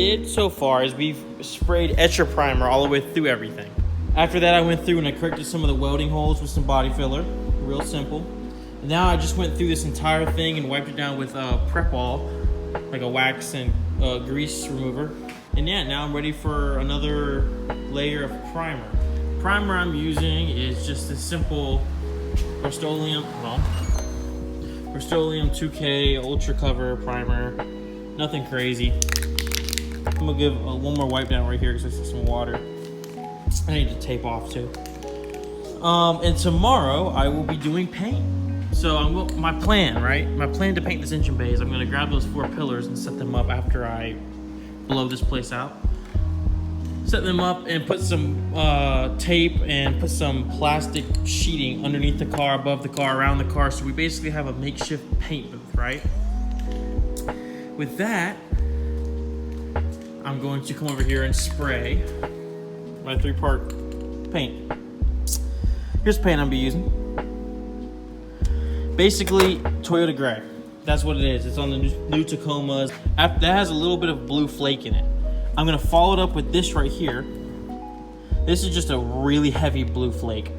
did so far is we've sprayed etcher primer all the way through everything. After that, I went through and I corrected some of the welding holes with some body filler. Real simple. And now I just went through this entire thing and wiped it down with Prep-All, like a wax and grease remover. And yeah, now I'm ready for another layer of primer. Primer I'm using is just a simple Rust-Oleum 2K Ultra Cover primer. Nothing crazy. I'm gonna give one more wipe down right here because I see some water. I need to tape off too. And tomorrow I will be doing paint. So my plan to paint this engine bay is I'm gonna grab those 4 pillars and set them up after I blow this place out. Set them up and put some tape and put some plastic sheeting underneath the car, above the car, around the car. So we basically have a makeshift paint booth, right? With that, I'm going to come over here and spray my 3-part paint. Here's the paint I'm gonna be using. Basically, Toyota Gray. That's what it is. It's on the new Tacomas. That has a little bit of blue flake in it. I'm gonna follow it up with this right here. This is just a really heavy blue flake.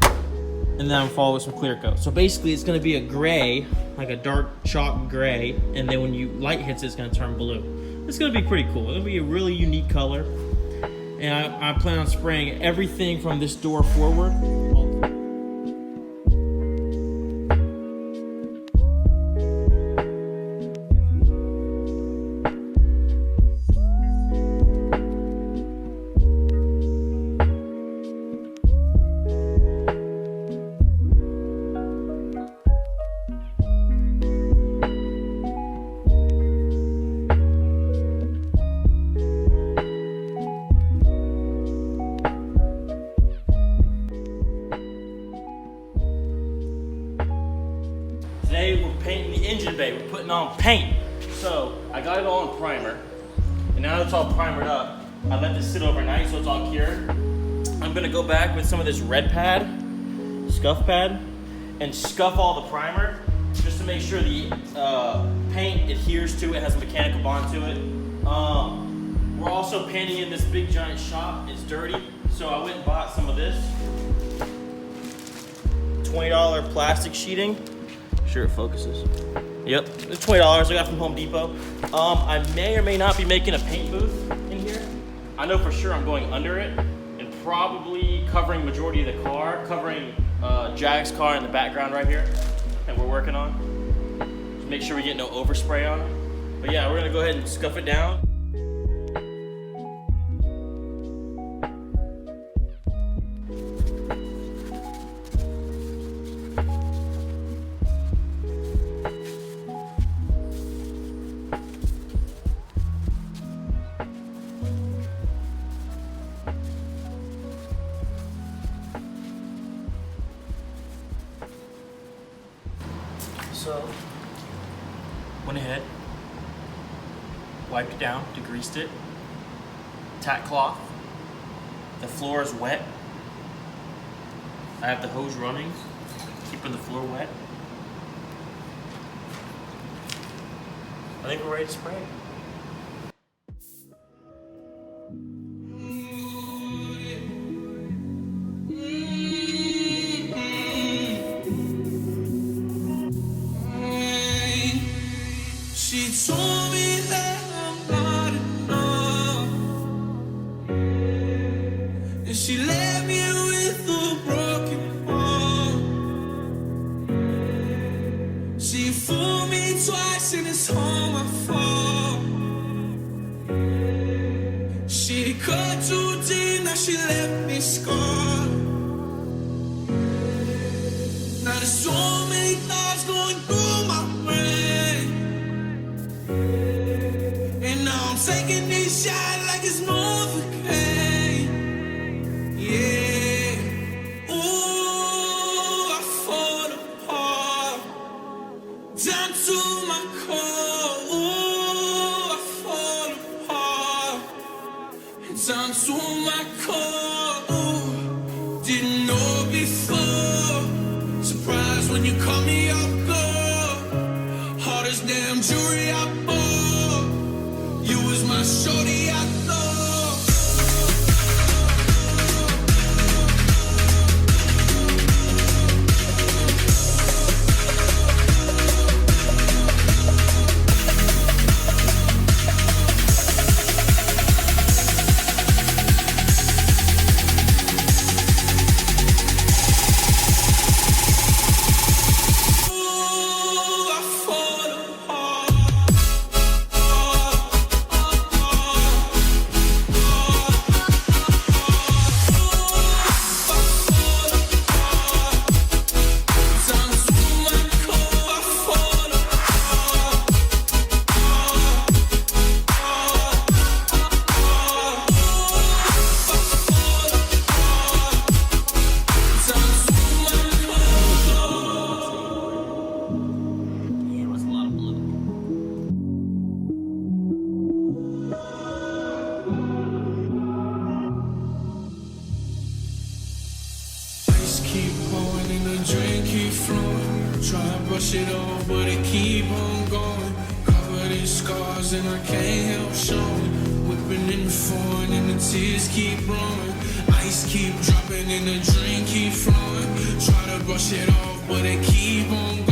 And then I'm following with some clear coat. So basically it's gonna be a gray, like a dark chalk gray, and then when light hits it, it's gonna turn blue. It's gonna be pretty cool. It'll be a really unique color. And I plan on spraying everything from this door forward. Today we're painting the engine bay. We're putting on paint. So I got it all in primer. And now that it's all primered up, I let this sit overnight so it's all cured. I'm gonna go back with some of this red pad, scuff pad, and scuff all the primer just to make sure the paint adheres to it, has a mechanical bond to it. We're also painting in this big giant shop. It's dirty, so I went and bought some of this $20 plastic sheeting. Sure it focuses. Yep, it's $20 I got from Home Depot. I may or may not be making a paint booth in here. I know for sure I'm going under it and probably covering majority of the car, covering Jack's car in the background right here that we're working on. Just make sure we get no overspray on it. But yeah, we're gonna go ahead and scuff it down. So, went ahead, wiped it down, degreased it, tack cloth. The floor is wet. I have the hose running, keeping the floor wet. I think we're ready to spray. She told me that I'm not enough, and she left me with a broken heart. She fooled me twice and it's all my fault. She cut too deep, now she left me scarred. Now there's so many thoughts going through my brain, and now I'm taking this shot like it's Novocaine. Yeah. Ooh, I fall apart down to my core. Ooh, I fall apart down to my core. Ooh, didn't know before. Surprised when you call me up, girl. Hardest damn jewelry I bought. You was was my shorty, I thought. Keep pouring and the drink keep flowing. Try to brush it off, but it keep on going. Covered in scars and I can't help showing. Whipping in the foreign and the tears keep blowing. Ice keep dropping and the drink keep flowing. Try to brush it off, but it keep on going.